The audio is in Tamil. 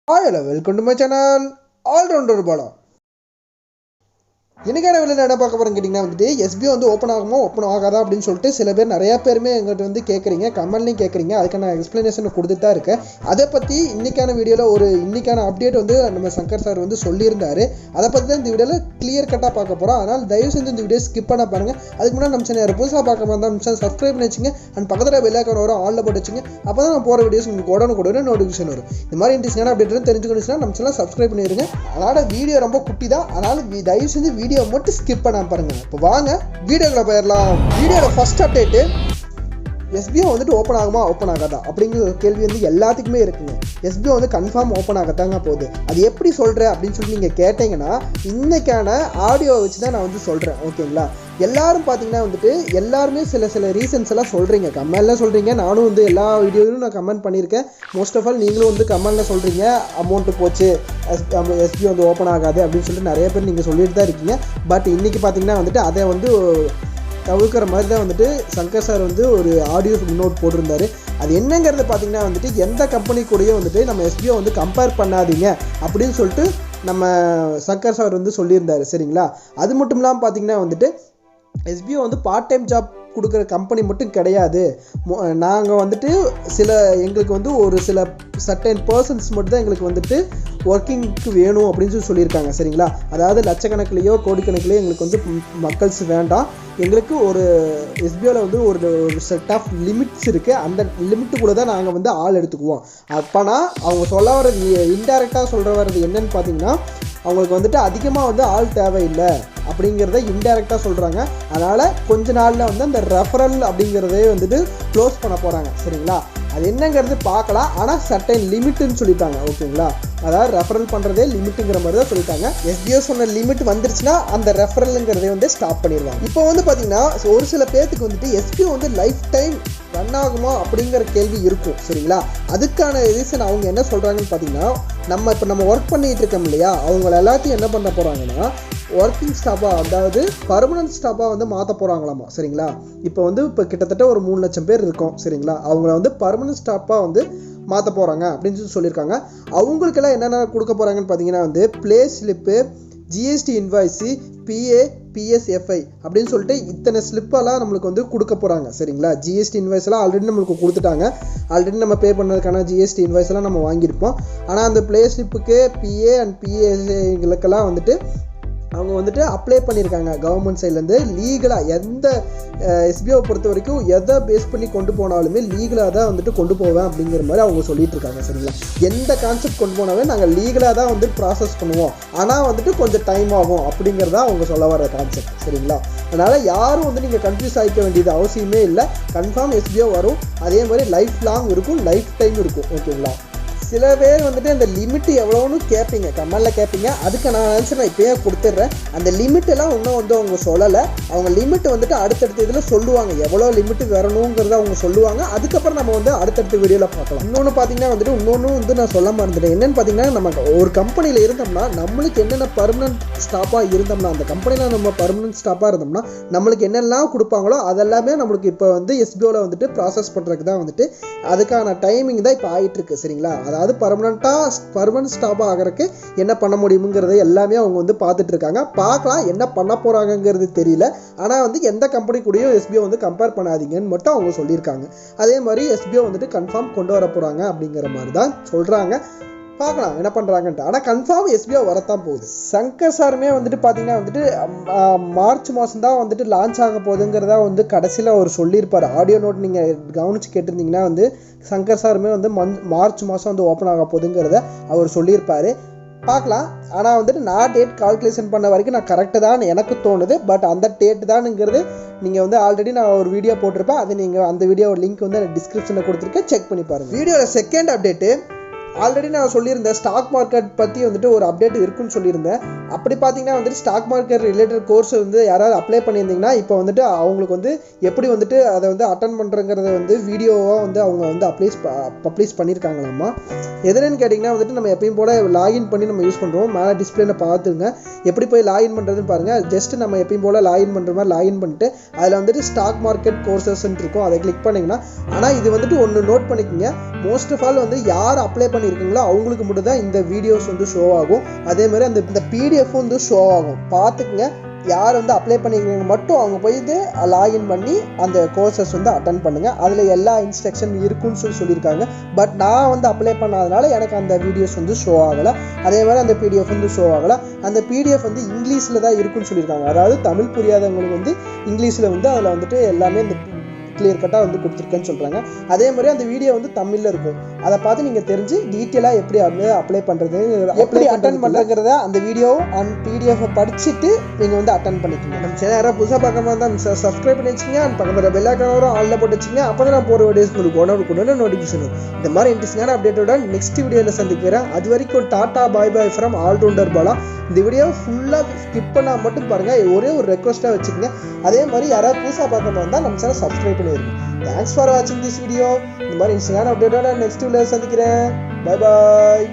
Hi, hello, welcome to my channel, All Rounder Bala. இன்னைக்கான வீடியோல என்ன பார்க்க போறோம்னு கேட்டிங்கன்னா வந்துட்டு எஸ்பிஓ வந்து ஓப்பன் ஆகுமா ஓப்பன் ஆகாதா அப்படின்னு சொல்லிட்டு சில பேர் நிறைய பேருமே எங்கிட்ட வந்து கேட்குறீங்க, கமெண்ட்லையும் கேட்குறீங்க. அதுக்கான எக்ஸ்ப்ளனேஷன் கொடுத்துட்டு தான் இருக்கேன். அதை பற்றி இன்னைக்கான வீடியோவில் இன்னைக்கான அப்டேட் வந்து நம்ம சங்கர் சார் வந்து சொல்லியிருந்தாரு. அதை பற்றி தான் இந்த வீடியோவில் கிளியர் கட்டாக பார்க்க போகிறோம். அதனால் தயவு செஞ்சு இந்த வீடியோ ஸ்கிப் பண்ண பாருங்கள். அதுக்கு முன்னாடி நம்ம சேனல் புதுசாக பார்க்க மாதிரி நம்ம சேனல் சப்ஸ்கிரைப் பண்ணி வச்சுங்க. அண்ட் பக்கத்தில் பெல் ஐகான் வரும், ஆலில் போட்டு வச்சுங்க. அப்போ தான் நான் போகிற வீடியோஸ் உங்களுக்கு உடனே நோட்டிஃபிகேஷன் வரும். இந்த மாதிரி இன்ட்ரெஸ்டான அப்டேட் தெரிஞ்சுக்கணுச்சுன்னா நம்ம சேனல் சப்ஸ்கிரைப் பண்ணிடுங்க. அதனால் வீடியோ ரொம்ப குட்டி தான், அதனால் தயவு செஞ்சு வீடியோ மட்டும் ஸ்கிப் பண்ண பாருங்க. இப்போ வாங்க வீடியோக்குள்ள போயிடலாம். வீடியோட ஃபர்ஸ்ட் அப்டேட், எஸ்பிஓ வந்துட்டு ஓப்பன் ஆகுமா ஓப்பன் ஆகாதா அப்படிங்கிற கேள்வி வந்து எல்லாத்துக்குமே இருக்குங்க. எஸ்பிஓ வந்து கன்ஃபார்ம் ஓப்பன் ஆகத்தாங்க போகுது. அது எப்படி சொல்கிறேன் அப்படின்னு சொல்லி நீங்கள் கேட்டீங்கன்னா இன்னைக்கான ஆடியோ வச்சு தான் நான் வந்து சொல்கிறேன். ஓகேங்களா? எல்லாரும் பார்த்தீங்கன்னா வந்துட்டு எல்லாருமே சில ரீசன்ஸ் எல்லாம் சொல்கிறீங்க, கமெண்ட்லாம் சொல்கிறீங்க. நானும் வந்து எல்லா வீடியோவிலும் நான் கமெண்ட் பண்ணியிருக்கேன். மோஸ்ட் ஆஃப் ஆல் நீங்களும் வந்து கமெண்ட்டில் சொல்கிறீங்க அமௌண்ட்டு போச்சு, எஸ்பிஓ வந்து ஓப்பன் ஆகாது அப்படின்னு சொல்லிட்டு நிறைய பேர் நீங்கள் சொல்லிட்டு தான் இருக்கீங்க. பட் இன்றைக்கி பார்த்தீங்கன்னா வந்துட்டு அதை வந்து தவிர்க்கிற மாதிரி தான் வந்துட்டு சங்கர் சார் வந்து ஒரு ஆடியோ நோட் போட்டிருந்தாரு. அது என்னங்கிறது பார்த்தீங்கன்னா வந்துட்டு எந்த கம்பெனி கூடயும் வந்துட்டு நம்ம எஸ்பிஓ வந்து கம்பேர் பண்ணாதீங்க அப்படின்னு சொல்லிட்டு நம்ம சங்கர் சார் வந்து சொல்லியிருந்தாரு. சரிங்களா? அது மட்டும் இல்லாமல் பார்த்தீங்கன்னா வந்துட்டு எஸ்பிஓ வந்து பார்ட் டைம் ஜாப் கொடுக்குற கம்பெனி மட்டும் கிடையாது. நாங்கள் வந்துட்டு எங்களுக்கு வந்து ஒரு சில சர்டன் பர்சன்ஸ் மட்டும் தான் எங்களுக்கு வந்துட்டு ஒர்க்கிங்க்கு வேணும் அப்படின்னு சொல்லியிருக்காங்க. சரிங்களா? அதாவது லட்சக்கணக்கிலேயோ கோடிக்கணக்கிலேயோ எங்களுக்கு வந்து மக்கள்ஸ் வேண்டாம். எங்களுக்கு ஒரு எஸ்பிஓவில் வந்து ஒரு செட் ஆஃப் லிமிட்ஸ் இருக்குது. அந்த லிமிட்டுக்குள்ளே தான் நாங்கள் வந்து ஆள் எடுத்துக்குவோம். அப்போனா அவங்க சொல்ல வர்றது இன்டைரக்டாக சொல்கிற வர்றது என்னன்னு பார்த்தீங்கன்னா அவங்களுக்கு வந்துட்டு அதிகமாக வந்து ஆள் தேவையில்லை அப்படிங்கிறத இன்டைரக்டாக சொல்கிறாங்க. அதனால் கொஞ்ச நாளில் வந்து அந்த ரெஃபரல் அப்படிங்கிறதே வந்துட்டு க்ளோஸ் பண்ண போகிறாங்க. சரிங்களா? அது என்னங்கிறது பார்க்கலாம். ஆனால் சர்டைன் லிமிட்டுன்னு சொல்லிட்டாங்க. ஓகேங்களா? அதாவது ரெஃபரல் பண்ணுறதே லிமிட்டுங்கிற மாதிரி தான் சொல்லிட்டாங்க. எஸ்பிஓ சொன்ன லிமிட் வந்துருச்சுன்னா அந்த ரெஃபரலுங்கிறதே வந்து ஸ்டாப் பண்ணிடுவாங்க. இப்போ வந்து பார்த்தீங்கன்னா ஒரு சில பேர்த்துக்கு வந்துட்டு எஸ்பிஓ வந்து லைஃப் டைம் ரன் ஆகுமா அப்படிங்கிற கேள்வி இருக்கும். சரிங்களா? அதுக்கான ரீசன் அவங்க என்ன சொல்கிறாங்கன்னு பார்த்தீங்கன்னா இப்போ நம்ம ஒர்க் பண்ணிகிட்டு இருக்கோம் இல்லையா, அவங்கள எல்லாத்தையும் என்ன பண்ண போகிறாங்கன்னா ஒர்க்கிங் ஸ்டாஃபாக, அதாவது பர்மனன்ட் ஸ்டாஃபாக வந்து மாற்ற போகிறாங்களாமா. சரிங்களா? இப்போ கிட்டத்தட்ட ஒரு 3 லட்சம் பேர் இருக்கோம். சரிங்களா? அவங்கள வந்து பர்மனன்ட் ஸ்டாஃபாக வந்து மாற்ற போகிறாங்க அப்படின்னு சொல்லியிருக்காங்க. அவங்களுக்கெல்லாம் என்னென்ன கொடுக்க போகிறாங்கன்னு பார்த்தீங்கன்னா வந்து pay slip, GST invoice, PA, PSFI அப்படின்னு சொல்லிட்டு இத்தனை ஸ்லிப்பெல்லாம் நம்மளுக்கு வந்து கொடுக்க போகிறாங்க. சரிங்களா? ஜிஎஸ்டி இன்வாய்ஸ்லாம் ஆல்ரெடி நம்மளுக்கு கொடுத்துட்டாங்க. ஆல்ரெடி நம்ம பே பண்ணதுக்கான ஜிஎஸ்டி இன்வாய்ஸ்லாம் நம்ம வாங்கியிருப்போம். ஆனால் அந்த ப்ளே ஸ்லிப்புக்கு, பிஏ அண்ட் பிஎஸ்ஐகளுக்கெல்லாம் வந்துட்டு அவங்க வந்துட்டு அப்ளை பண்ணியிருக்காங்க கவர்மெண்ட் சைட்லேருந்து. லீகலாக எந்த எஸ்பிஓ பொறுத்த வரைக்கும் எதை பேஸ் பண்ணி கொண்டு போனாலுமே லீகலாக தான் வந்துட்டு கொண்டு போவேன் அப்படிங்கிற மாதிரி அவங்க சொல்லிட்டு இருக்காங்க. சரிங்களா? எந்த கான்செப்ட் கொண்டு போனாலும் நாங்கள் லீகலாக தான் வந்து ப்ராசஸ் பண்ணுவோம், ஆனால் வந்துட்டு கொஞ்சம் டைம் ஆகும் அப்படிங்கிறதா அவங்க சொல்ல வர கான்செப்ட். சரிங்களா? அதனால் யாரும் வந்து நீங்கள் கன்ஃபியூஸ் ஆகிக்க வேண்டியது அவசியமே இல்லை. கன்ஃபார்ம் எஸ்பிஓ வரும். அதே மாதிரி லைஃப் லாங் இருக்கும், லைஃப் டைம் இருக்கும். ஓகேங்களா? சில பேர் வந்துட்டு அந்த லிமிட் எவ்வளோன்னு கேட்பீங்க, கமெண்டில் கேட்பீங்க. அதுக்கு நான் ஆன்சர் நான் இப்போயே கொடுத்துட்றேன். அந்த லிமிட்டெல்லாம் இன்னும் வந்து அவங்க சொல்லலை. அவங்க லிமிட் வந்துட்டு அடுத்தடுத்த இதில் சொல்லுவாங்க, எவ்வளோ லிமிட்டு வரணுங்கிறத அவங்க சொல்லுவாங்க. அதுக்கப்புறம் நம்ம வந்து அடுத்தடுத்த வீடியோவில் பார்க்கலாம். இன்னொன்று பார்த்தீங்கன்னா வந்துட்டு இன்னொன்று நான் சொல்ல மறந்துட்டேன். என்னென்னு பார்த்தீங்கன்னா நம்ம ஒரு கம்பெனியில் இருந்தோம்னா நம்மளுக்கு என்னென்ன பர்மனன்ட் ஸ்டாஃபாக இருந்தோம்னா, அந்த கம்பெனியில் நம்ம பர்மனன்ட் ஸ்டாஃபாக இருந்தோம்னா நம்மளுக்கு என்னெல்லாம் கொடுப்பாங்களோ அதெல்லாமே நம்மளுக்கு இப்போ வந்து எஸ்பிஓவில் வந்துட்டு ப்ராசஸ் பண்ணுறதுக்கு தான் வந்துட்டு அதுக்கான டைமிங் தான் இப்போ ஆகிட்டுருக்கு. சரிங்களா? அதாவது பர்மனன்ட் ஸ்டாஃபாக ஆகிறதுக்கு என்ன பண்ண முடியுங்கிறத எல்லாமே அவங்க வந்து பார்த்துட்டு இருக்காங்க. பார்க்கலாம் என்ன பண்ண போகிறாங்கங்கிறது தெரியல. ஆனால் வந்து எந்த கம்பெனி கூடயும் எஸ்பிஓ வந்து கம்பேர் பண்ணாதீங்கன்னு மட்டும் அவங்க சொல்லியிருக்காங்க. அதே மாதிரி எஸ்பிஓ வந்துட்டு கன்ஃபார்ம் கொண்டு வர போகிறாங்க அப்படிங்கிற மாதிரி தான் சொல்கிறாங்க. பார்க்கலாம் என்ன பண்ணுறாங்கன்ட்டு. ஆனால் கன்ஃபார்ம் எஸ்பிஓ வரத்தான் போகுது. சங்கர் சாருமே வந்துட்டு பார்த்தீங்கன்னா வந்துட்டு மார்ச் மாதம் தான் வந்துட்டு லான்ச் ஆக போகுதுங்கிறதா வந்து கடைசியில் அவர் சொல்லியிருப்பார். ஆடியோ நோட் நீங்கள் கவனித்து கேட்டிருந்தீங்கன்னா வந்து சங்கர் சாருமே வந்து மார்ச் மாதம் வந்து ஓப்பன் ஆக போகுதுங்கிறத அவர் சொல்லியிருப்பார். பார்க்கலாம். ஆனால் வந்துட்டு நான் டேட் கால்குலேஷன் பண்ண வரைக்கும் நான் கரெக்டு தான் எனக்கு தோணுது. பட் அந்த டேட் தானுங்கிறது நீங்கள் வந்து ஆல்ரெடி நான் ஒரு வீடியோ போட்டிருப்பேன். அது நீங்கள் அந்த வீடியோ லிங்க் வந்து டிஸ்கிரிப்ஷனில் கொடுத்துருக்கேன், செக் பண்ணி பாருங்கள். வீடியோவில் செகண்ட் அப்டேட்டு ஆல்ரெடி நான் சொல்லியிருந்தேன், ஸ்டாக் மார்க்கெட் பற்றி வந்துட்டு ஒரு அப்டேட் இருக்குன்னு சொல்லியிருந்தேன். அப்படி பார்த்தீங்கன்னா வந்துட்டு ஸ்டாக் மார்க்கெட் ரிலேட்டட் கோர்ஸ் வந்து யாராவது அப்ளை பண்ணியிருந்தீங்கன்னா இப்போ வந்துட்டு அவங்களுக்கு வந்து எப்படி வந்துட்டு அதை வந்து அட்டன் பண்ணுறங்கிறத வந்து வீடியோவாக வந்து அவங்க வந்து பப்ளிஷ் பண்ணியிருக்காங்களாமா. எதுன்னு கேட்டிங்கன்னா வந்துட்டு நம்ம எப்பயும் போல் லாகின் பண்ணி நம்ம யூஸ் பண்ணுறோம். மேலே டிஸ்பிளேல பார்த்துங்க எப்படி போய் லாகின் பண்ணுறதுன்னு பாருங்கள். ஜஸ்ட் நம்ம எப்பயும் போல் லாகின் பண்ணுற மாதிரி லாகின் பண்ணிட்டு அதில் வந்துட்டு ஸ்டாக் மார்க்கெட் கோர்சஸ்ன்னு இருக்கும், அதை கிளிக் பண்ணிங்கன்னா. ஆனால் இது வந்துட்டு ஒன்று நோட் பண்ணிக்கோங்க, மோஸ்ட் ஆஃப் ஆல் வந்து யார் அப்ளை பண்ணியிருக்கீங்களோ அவங்களுக்கு மட்டும் தான் இந்த வீடியோஸ் வந்து ஷோ ஆகும். அதே மாதிரி இந்த பிடிஎஃப் வந்து ஷோ ஆகும். பார்த்துக்குங்க, யார் வந்து அப்ளை பண்ணிக்கிறீங்க மட்டும் அவங்க போயிட்டு லாகின் பண்ணி அந்த கோர்சஸ் வந்து அட்டன் பண்ணுங்கள். அதில் எல்லா இன்ஸ்ட்ரக்ஷன் இருக்குன்னு சொல்லியிருக்காங்க. பட் நான் வந்து அப்ளை பண்ணாதனால எனக்கு அந்த வீடியோஸ் வந்து ஷோ ஆகலை. அதே மாதிரி அந்த பிடிஎஃப் வந்து ஷோ ஆகலை. அந்த பிடிஎஃப் வந்து இங்கிலீஷில் தான் இருக்குன்னு சொல்லியிருக்காங்க. அதாவது தமிழ் புரியாதவங்களுக்கு வந்து இங்கிலீஷில் வந்து அதில் வந்துட்டு எல்லாமே இந்த கிளியர் கட்டாக வந்து கொடுத்துருக்கேன்னு சொல்கிறாங்க. அதே மாதிரி அந்த வீடியோ வந்து தமிழில் இருக்கும். அதை பார்த்து நீங்கள் தெரிஞ்சு டீட்டெயிலாக எப்படி அப்ளை பண்ணுறது, எப்படி அட்டன் பண்ணுறங்கிறத அந்த வீடியோ அண்ட் பிடிஎஃப் படிச்சுட்டு நீங்கள் வந்து அட்டன் பண்ணிக்கோங்க. நம்ம சேனல் யாராவது புதுசாக பார்க்க மாதிரி தான் சப்ஸ்கிரைப் பண்ணி வச்சுங்க. அண்ட் பக்கத்தில் பெல் ஐக்கான் வரும், ஆல்ல போட்டு வச்சுங்க. அப்போ தான் நான் போகிற வீடியோஸ் உங்களுக்கு உடனே நோட்டிஃபிகேஷன் வரும். இந்த மாதிரி இன்ட்ரெஸ்டிங்கான அப்டேட்டோட நெக்ஸ்ட் வீடியோவில் சந்திக்கிறேன். அது வரைக்கும் tata bye bye from Allrounder Bala. இந்த வீடியோ ஃபுல்லாக ஸ்கிப் பண்ணால் மட்டும் பாருங்கள். ஒரே ஒரு ரெக்வஸ்ட்டாக வச்சுக்கோங்க. அதே மாதிரி யாராவது புதுசாக பார்க்க மாதிரி இருந்தால் நம்ம சேனல் சப்ஸ்கிரைப் பண்ணிடுங்க. தேங்க்ஸ் ஃபார் வாட்சிங் திஸ் வீடியோ. இந்த மாதிரி இன்ஸ்டாகிராம் அப்டேட்டோட நெக்ஸ்ட் வீடியோவில் சந்திக்கிறேன். Bye bye.